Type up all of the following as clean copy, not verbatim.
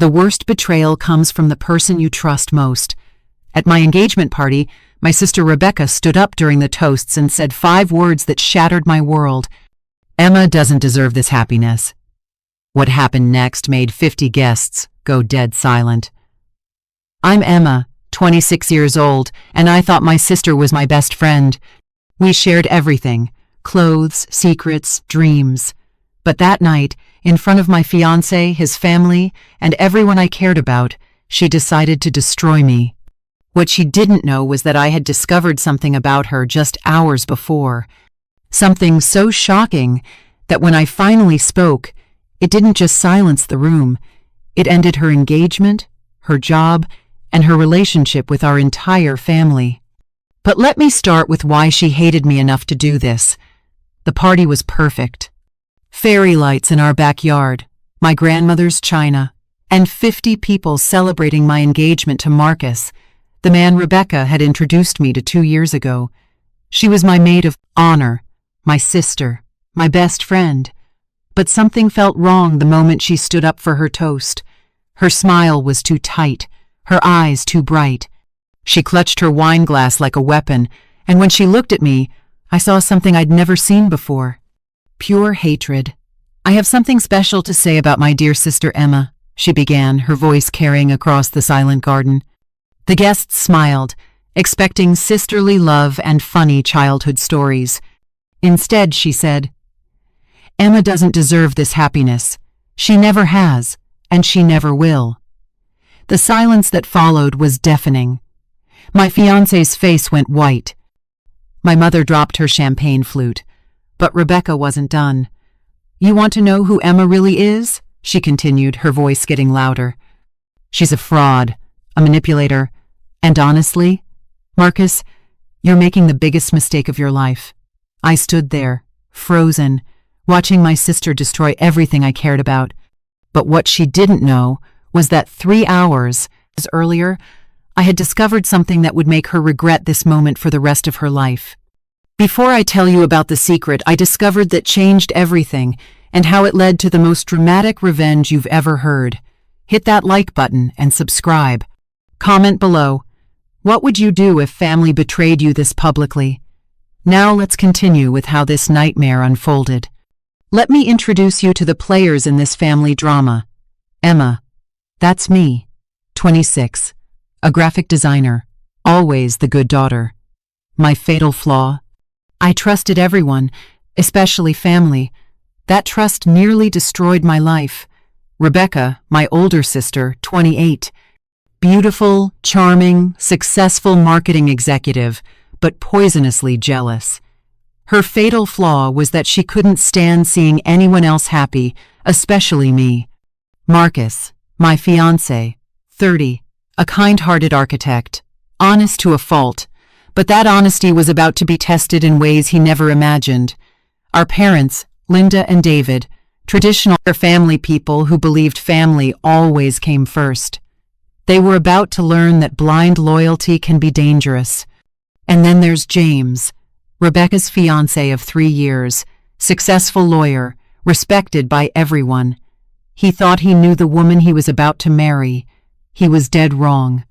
The worst betrayal comes from the person you trust most. At my engagement party, my sister Rebecca stood up during the toasts and said 5 words that shattered my world. Emma doesn't deserve this happiness. What happened next made 50 guests go dead silent. I'm Emma, 26 years old, and I thought my sister was my best friend. We shared everything, clothes, secrets, dreams. But that night, in front of my fiancé, his family, and everyone I cared about, she decided to destroy me. What she didn't know was that I had discovered something about her just hours before. Something so shocking that when I finally spoke, it didn't just silence the room. It ended her engagement, her job, and her relationship with our entire family. But let me start with why she hated me enough to do this. The party was perfect. Fairy lights in our backyard, my grandmother's china, and 50 people celebrating my engagement to Marcus, the man Rebecca had introduced me to 2 years ago. She was my maid of honor, my sister, my best friend. But something felt wrong the moment she stood up for her toast. Her smile was too tight, her eyes too bright. She clutched her wine glass like a weapon, and when she looked at me, I saw something I'd never seen before. Pure hatred. I have something special to say about my dear sister Emma, she began, her voice carrying across the silent garden. The guests smiled, expecting sisterly love and funny childhood stories. Instead, she said, Emma doesn't deserve this happiness. She never has, and she never will. The silence that followed was deafening. My fiancé's face went white. My mother dropped her champagne flute. But Rebecca wasn't done. You want to know who Emma really is? She continued, her voice getting louder. She's a fraud, a manipulator, and honestly, Marcus, you're making the biggest mistake of your life. I stood there, frozen, watching my sister destroy everything I cared about. But what she didn't know was that 3 hours earlier, I had discovered something that would make her regret this moment for the rest of her life. Before I tell you about the secret I discovered that changed everything and how it led to the most dramatic revenge you've ever heard, hit that like button and subscribe. Comment below. What would you do if family betrayed you this publicly? Now let's continue with how this nightmare unfolded. Let me introduce you to the players in this family drama. Emma. That's me. 26. A graphic designer. Always the good daughter. My fatal flaw? I trusted everyone, especially family. That trust nearly destroyed my life. Rebecca, my older sister, 28. Beautiful, charming, successful marketing executive, but poisonously jealous. Her fatal flaw was that she couldn't stand seeing anyone else happy, especially me. Marcus, my fiancé, 30. A kind-hearted architect, honest to a fault. But that honesty was about to be tested in ways he never imagined. Our parents, Linda and David, traditional family people who believed family always came first. They were about to learn that blind loyalty can be dangerous. And then there's James, Rebecca's fiancé of 3 years, successful lawyer, respected by everyone. He thought he knew the woman he was about to marry. He was dead wrong.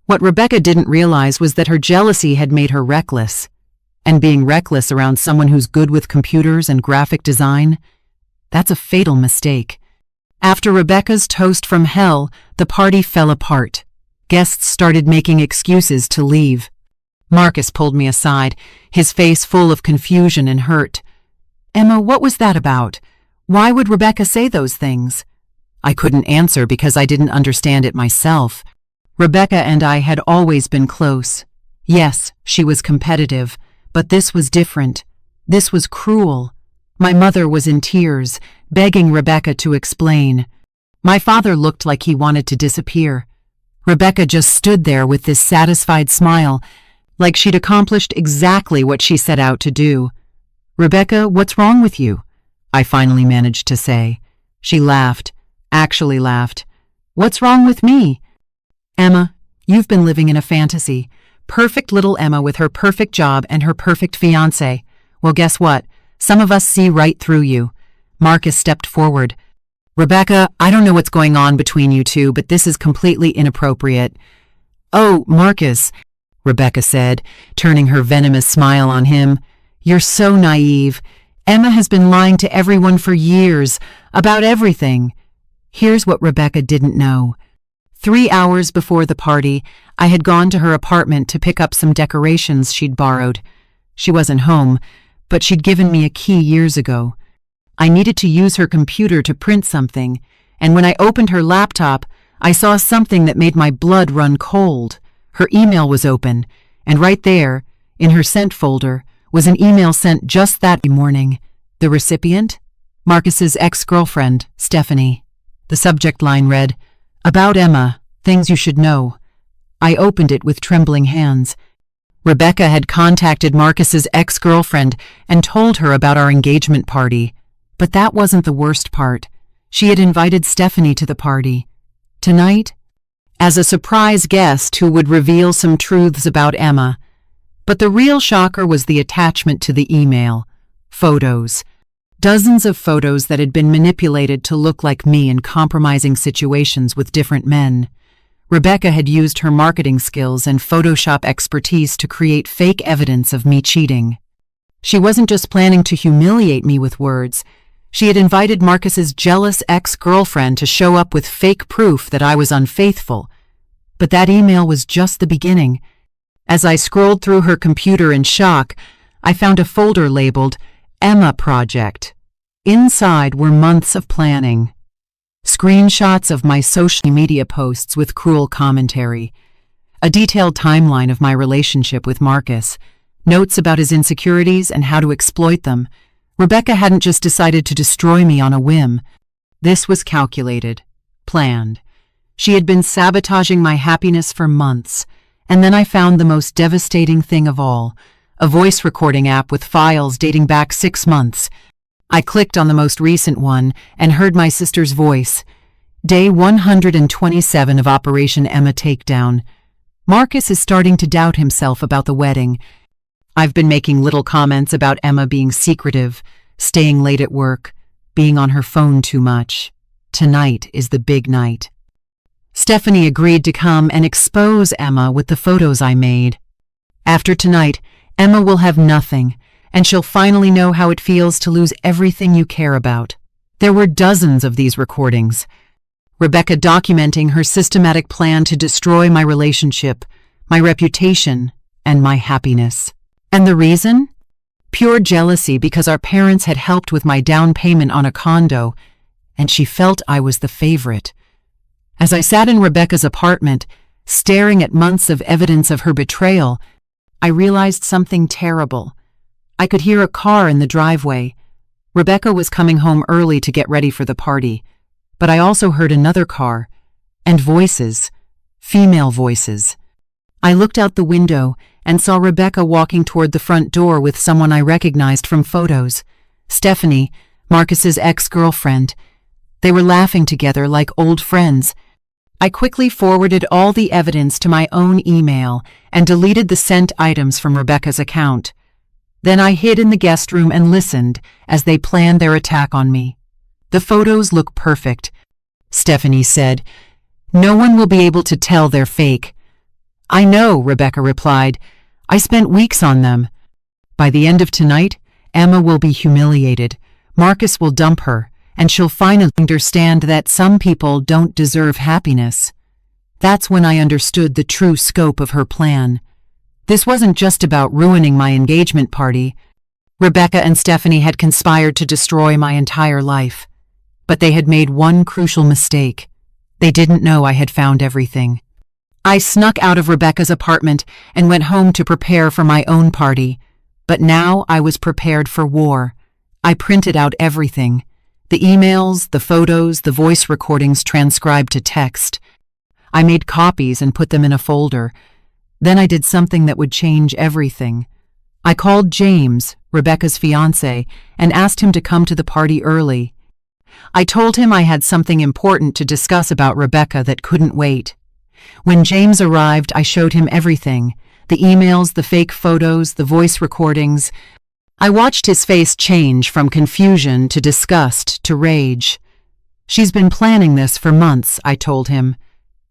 What Rebecca didn't realize was that her jealousy had made her reckless. And being reckless around someone who's good with computers and graphic design, that's a fatal mistake. After Rebecca's toast from hell, the party fell apart. Guests started making excuses to leave. Marcus pulled me aside, his face full of confusion and hurt. Emma, what was that about? Why would Rebecca say those things? I couldn't answer because I didn't understand it myself. Rebecca and I had always been close. Yes, she was competitive, but this was different. This was cruel. My mother was in tears, begging Rebecca to explain. My father looked like he wanted to disappear. Rebecca just stood there with this satisfied smile, like she'd accomplished exactly what she set out to do. Rebecca, what's wrong with you? I finally managed to say. She laughed, actually laughed. What's wrong with me? Emma, you've been living in a fantasy. Perfect little Emma with her perfect job and her perfect fiancé. Well, guess what? Some of us see right through you. Marcus stepped forward. Rebecca, I don't know what's going on between you two, but this is completely inappropriate. Oh, Marcus, Rebecca said, turning her venomous smile on him. You're so naive. Emma has been lying to everyone for years, about everything. Here's what Rebecca didn't know. 3 hours before the party, I had gone to her apartment to pick up some decorations she'd borrowed. She wasn't home, but she'd given me a key years ago. I needed to use her computer to print something, and when I opened her laptop, I saw something that made my blood run cold. Her email was open, and right there, in her sent folder, was an email sent just that morning. The recipient? Marcus's ex-girlfriend, Stephanie. The subject line read, "About Emma, things you should know." I opened it with trembling hands. Rebecca had contacted Marcus's ex-girlfriend and told her about our engagement party. But that wasn't the worst part. She had invited Stephanie to the party. Tonight, as a surprise guest who would reveal some truths about Emma. But the real shocker was the attachment to the email. Photos. Dozens of photos that had been manipulated to look like me in compromising situations with different men. Rebecca had used her marketing skills and Photoshop expertise to create fake evidence of me cheating. She wasn't just planning to humiliate me with words. She had invited Marcus's jealous ex-girlfriend to show up with fake proof that I was unfaithful. But that email was just the beginning. As I scrolled through her computer in shock, I found a folder labeled Emma Project. Inside were months of planning. Screenshots of my social media posts with cruel commentary. A detailed timeline of my relationship with Marcus. Notes about his insecurities and how to exploit them. Rebecca hadn't just decided to destroy me on a whim. This was calculated, planned. She had been sabotaging my happiness for months. And then I found the most devastating thing of all, a voice recording app with files dating back 6 months. I clicked on the most recent one and heard my sister's voice. Day 127 of Operation Emma Takedown. Marcus is starting to doubt himself about the wedding. I've been making little comments about Emma being secretive, staying late at work, being on her phone too much. Tonight is the big night. Stephanie agreed to come and expose Emma with the photos I made. After tonight, Emma will have nothing, and she'll finally know how it feels to lose everything you care about. There were dozens of these recordings. Rebecca documenting her systematic plan to destroy my relationship, my reputation, and my happiness. And the reason? Pure jealousy because our parents had helped with my down payment on a condo, and she felt I was the favorite. As I sat in Rebecca's apartment, staring at months of evidence of her betrayal, I realized something terrible. I could hear a car in the driveway. Rebecca was coming home early to get ready for the party, but I also heard another car, and voices, female voices. I looked out the window and saw Rebecca walking toward the front door with someone I recognized from photos, Stephanie, Marcus's ex-girlfriend. They were laughing together like old friends. I quickly forwarded all the evidence to my own email and deleted the sent items from Rebecca's account. Then I hid in the guest room and listened as they planned their attack on me. The photos look perfect, Stephanie said. No one will be able to tell they're fake. I know, Rebecca replied. I spent weeks on them. By the end of tonight, Emma will be humiliated. Marcus will dump her, and she'll finally understand that some people don't deserve happiness. That's when I understood the true scope of her plan. This wasn't just about ruining my engagement party. Rebecca and Stephanie had conspired to destroy my entire life. But they had made one crucial mistake. They didn't know I had found everything. I snuck out of Rebecca's apartment and went home to prepare for my own party. But now I was prepared for war. I printed out everything. The emails, the photos, the voice recordings transcribed to text. I made copies and put them in a folder. Then I did something that would change everything. I called James, Rebecca's fiancé, and asked him to come to the party early. I told him I had something important to discuss about Rebecca that couldn't wait. When James arrived, I showed him everything, the emails, the fake photos, the voice recordings. I watched his face change from confusion to disgust to rage. She's been planning this for months, I told him.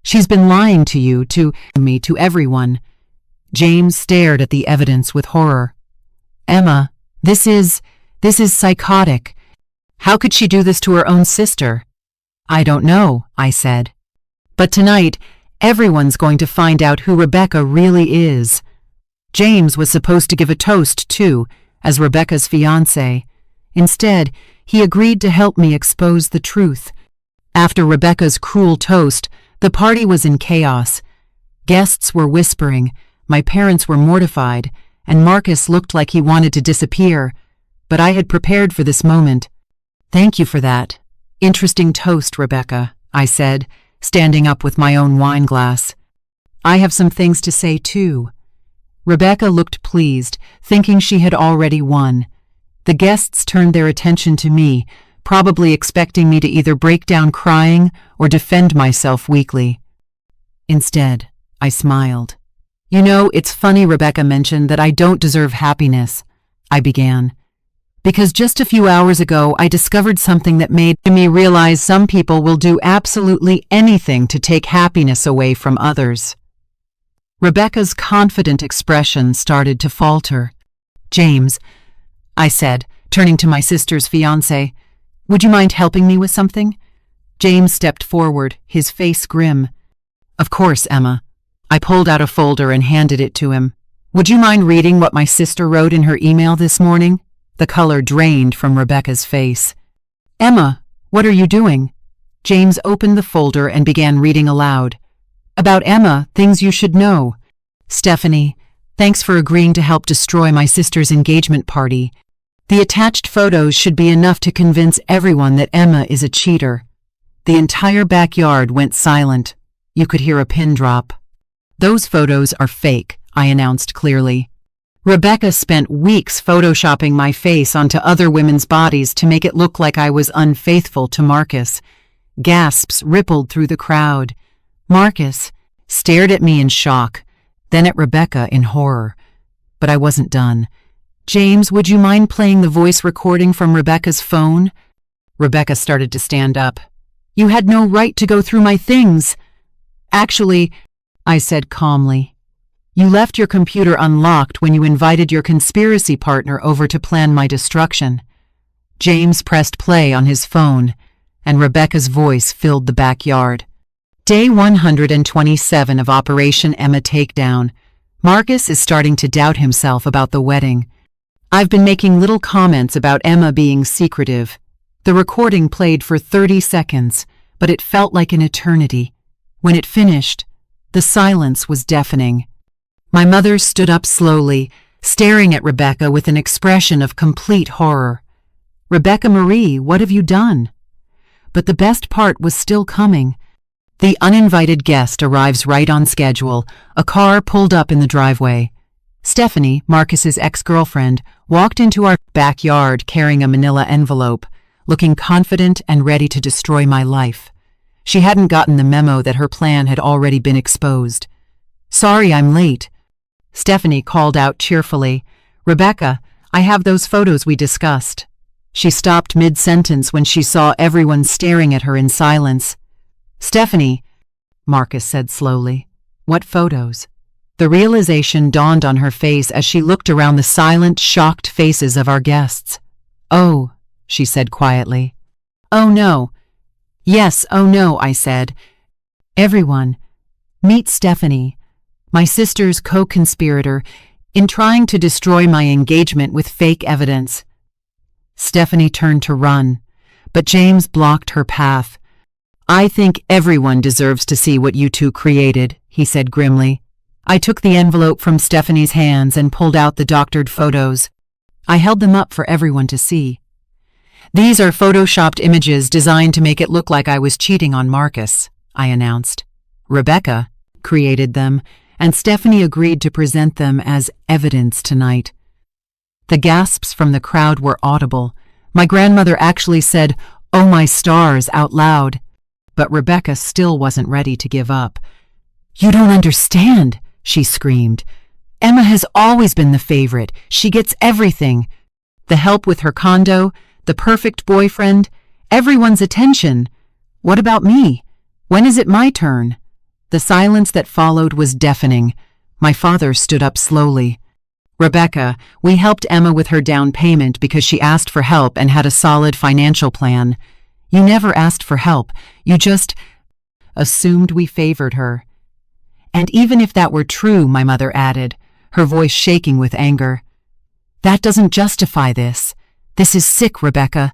She's been lying to you, to me, to everyone. James stared at the evidence with horror. Emma, this is psychotic. How could she do this to her own sister? I don't know, I said. But tonight, everyone's going to find out who Rebecca really is. James was supposed to give a toast, too, as Rebecca's fiancé. Instead, he agreed to help me expose the truth. After Rebecca's cruel toast, the party was in chaos. Guests were whispering, my parents were mortified, and Marcus looked like he wanted to disappear. But I had prepared for this moment. Thank you for that. Interesting toast, Rebecca, I said, standing up with my own wine glass. I have some things to say, too. Rebecca looked pleased, thinking she had already won. The guests turned their attention to me, probably expecting me to either break down crying or defend myself weakly. Instead, I smiled. You know, it's funny Rebecca mentioned that I don't deserve happiness, I began. Because just a few hours ago I discovered something that made me realize some people will do absolutely anything to take happiness away from others. Rebecca's confident expression started to falter. James, I said, turning to my sister's fiancé, would you mind helping me with something? James stepped forward, his face grim. Of course, Emma. I pulled out a folder and handed it to him. Would you mind reading what my sister wrote in her email this morning? The color drained from Rebecca's face. Emma, what are you doing? James opened the folder and began reading aloud. About Emma, things you should know. Stephanie, thanks for agreeing to help destroy my sister's engagement party. The attached photos should be enough to convince everyone that Emma is a cheater. The entire backyard went silent. You could hear a pin drop. Those photos are fake, I announced clearly. Rebecca spent weeks photoshopping my face onto other women's bodies to make it look like I was unfaithful to Marcus. Gasps rippled through the crowd. Marcus stared at me in shock, then at Rebecca in horror. But I wasn't done. James, would you mind playing the voice recording from Rebecca's phone? Rebecca started to stand up. You had no right to go through my things. Actually, I said calmly, you left your computer unlocked when you invited your conspiracy partner over to plan my destruction. James pressed play on his phone, and Rebecca's voice filled the backyard. Day 127 of Operation Emma Takedown. Marcus is starting to doubt himself about the wedding. I've been making little comments about Emma being secretive. The recording played for 30 seconds, but it felt like an eternity. When it finished, the silence was deafening. My mother stood up slowly, staring at Rebecca with an expression of complete horror. Rebecca Marie, what have you done? But the best part was still coming. The uninvited guest arrives right on schedule. A car pulled up in the driveway. Stephanie, Marcus's ex-girlfriend, walked into our backyard carrying a manila envelope, looking confident and ready to destroy my life. She hadn't gotten the memo that her plan had already been exposed. Sorry I'm late. Stephanie called out cheerfully. Rebecca, I have those photos we discussed. She stopped mid-sentence when she saw everyone staring at her in silence. Stephanie, Marcus said slowly. What photos? The realization dawned on her face as she looked around the silent, shocked faces of our guests. Oh, she said quietly. Oh no. Yes, oh no, I said. Everyone, meet Stephanie, my sister's co-conspirator, in trying to destroy my engagement with fake evidence. Stephanie turned to run, but James blocked her path. I think everyone deserves to see what you two created, he said grimly. I took the envelope from Stephanie's hands and pulled out the doctored photos. I held them up for everyone to see. These are photoshopped images designed to make it look like I was cheating on Marcus, I announced. Rebecca created them, and Stephanie agreed to present them as evidence tonight. The gasps from the crowd were audible. My grandmother actually said, "Oh my stars," out loud. But Rebecca still wasn't ready to give up. You don't understand, she screamed. Emma has always been the favorite. She gets everything. The help with her condo, the perfect boyfriend, everyone's attention. What about me? When is it my turn? The silence that followed was deafening. My father stood up slowly. Rebecca, we helped Emma with her down payment because she asked for help and had a solid financial plan. You never asked for help. You just assumed we favored her. And even if that were true, my mother added, her voice shaking with anger, that doesn't justify this. This is sick, Rebecca.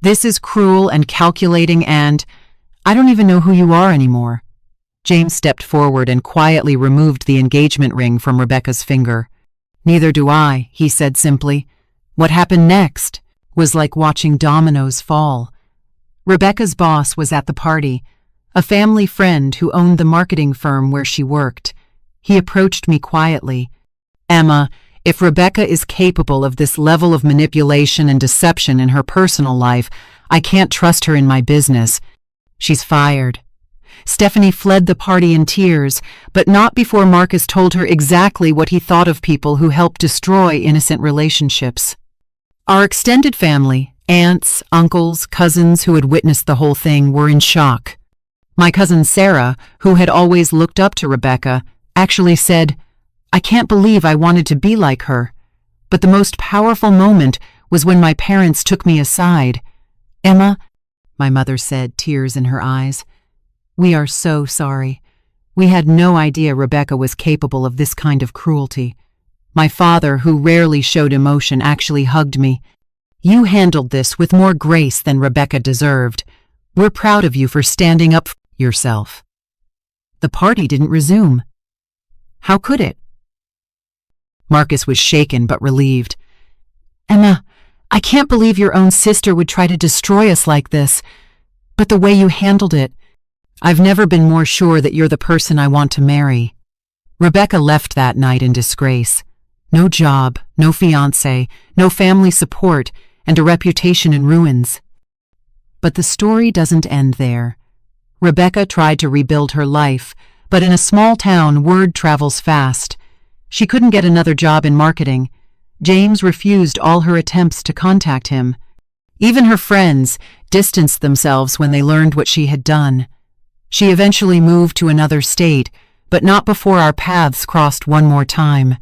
This is cruel and calculating and I don't even know who you are anymore. James stepped forward and quietly removed the engagement ring from Rebecca's finger. Neither do I, he said simply. What happened next was like watching dominoes fall. Rebecca's boss was at the party, a family friend who owned the marketing firm where she worked. He approached me quietly. Emma, if Rebecca is capable of this level of manipulation and deception in her personal life, I can't trust her in my business. She's fired. Stephanie fled the party in tears, but not before Marcus told her exactly what he thought of people who help destroy innocent relationships. Our extended family, aunts, uncles, cousins who had witnessed the whole thing, were in shock. My cousin Sarah, who had always looked up to Rebecca, actually said, I can't believe I wanted to be like her. But the most powerful moment was when my parents took me aside. Emma, my mother said, tears in her eyes, we are so sorry. We had no idea Rebecca was capable of this kind of cruelty. My father, who rarely showed emotion, actually hugged me. You handled this with more grace than Rebecca deserved. We're proud of you for standing up for yourself. The party didn't resume. How could it? Marcus was shaken but relieved. Emma, I can't believe your own sister would try to destroy us like this. But the way you handled it, I've never been more sure that you're the person I want to marry. Rebecca left that night in disgrace. No job, no fiancé, no family support, and a reputation in ruins. But the story doesn't end there. Rebecca tried to rebuild her life, but in a small town, word travels fast. She couldn't get another job in marketing. James refused all her attempts to contact him. Even her friends distanced themselves when they learned what she had done. She eventually moved to another state, but not before our paths crossed one more time.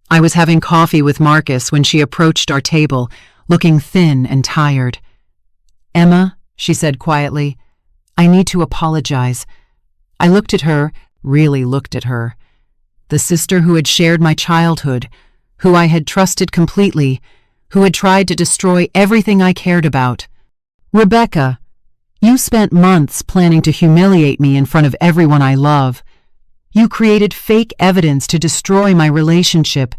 I was having coffee with Marcus when she approached our table, looking thin and tired. Emma, she said quietly, I need to apologize. I looked at her, really looked at her. The sister who had shared my childhood, who I had trusted completely, who had tried to destroy everything I cared about. Rebecca, you spent months planning to humiliate me in front of everyone I love. You created fake evidence to destroy my relationship.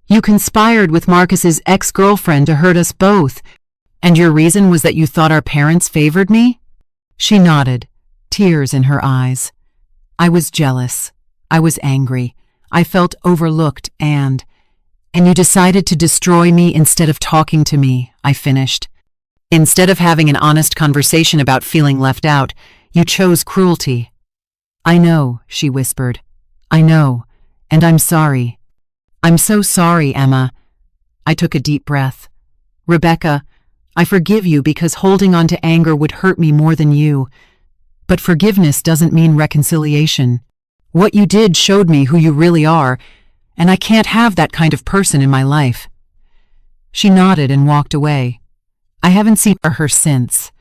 You conspired with Marcus's ex-girlfriend to hurt us both. And your reason was that you thought our parents favored me? She nodded, tears in her eyes. I was jealous. I was angry. I felt overlooked and you decided to destroy me instead of talking to me, I finished. Instead of having an honest conversation about feeling left out, you chose cruelty. I know, she whispered. I know, and I'm sorry. I'm so sorry, Emma. I took a deep breath. Rebecca, I forgive you because holding on to anger would hurt me more than you. But forgiveness doesn't mean reconciliation. What you did showed me who you really are, and I can't have that kind of person in my life. She nodded and walked away. I haven't seen her since.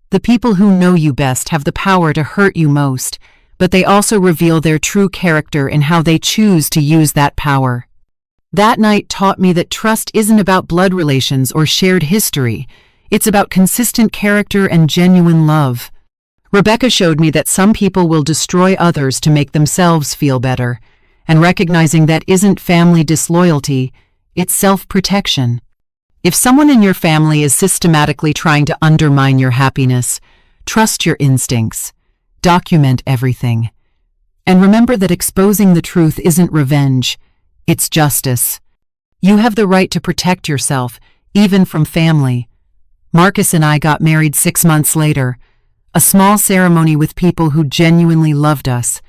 The people who know you best have the power to hurt you most, but they also reveal their true character in how they choose to use that power. That night taught me that trust isn't about blood relations or shared history. It's about consistent character and genuine love. Rebecca showed me that some people will destroy others to make themselves feel better, and recognizing that isn't family disloyalty, it's self-protection. If someone in your family is systematically trying to undermine your happiness, trust your instincts. Document everything. And remember that exposing the truth isn't revenge, it's justice. You have the right to protect yourself, even from family. Marcus and I got married 6 months later, a small ceremony with people who genuinely loved us.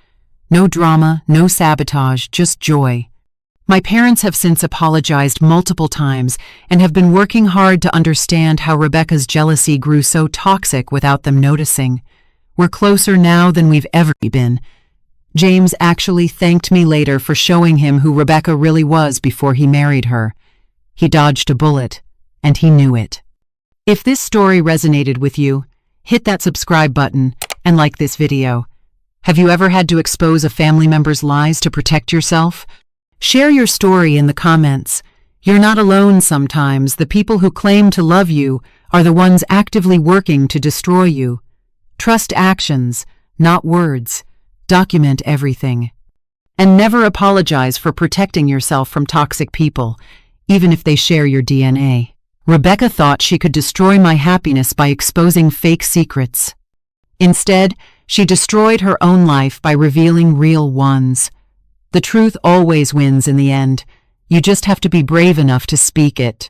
No drama, no sabotage, just joy. My parents have since apologized multiple times and have been working hard to understand how Rebecca's jealousy grew so toxic without them noticing. We're closer now than we've ever been. James actually thanked me later for showing him who Rebecca really was before he married her. He dodged a bullet, and he knew it. If this story resonated with you, hit that subscribe button and like this video. Have you ever had to expose a family member's lies to protect yourself? Share your story in the comments. You're not alone sometimes. The people who claim to love you are the ones actively working to destroy you. Trust actions, not words. Document everything. And never apologize for protecting yourself from toxic people, even if they share your DNA. Rebecca thought she could destroy my happiness by exposing fake secrets. Instead, she destroyed her own life by revealing real ones. The truth always wins in the end. You just have to be brave enough to speak it.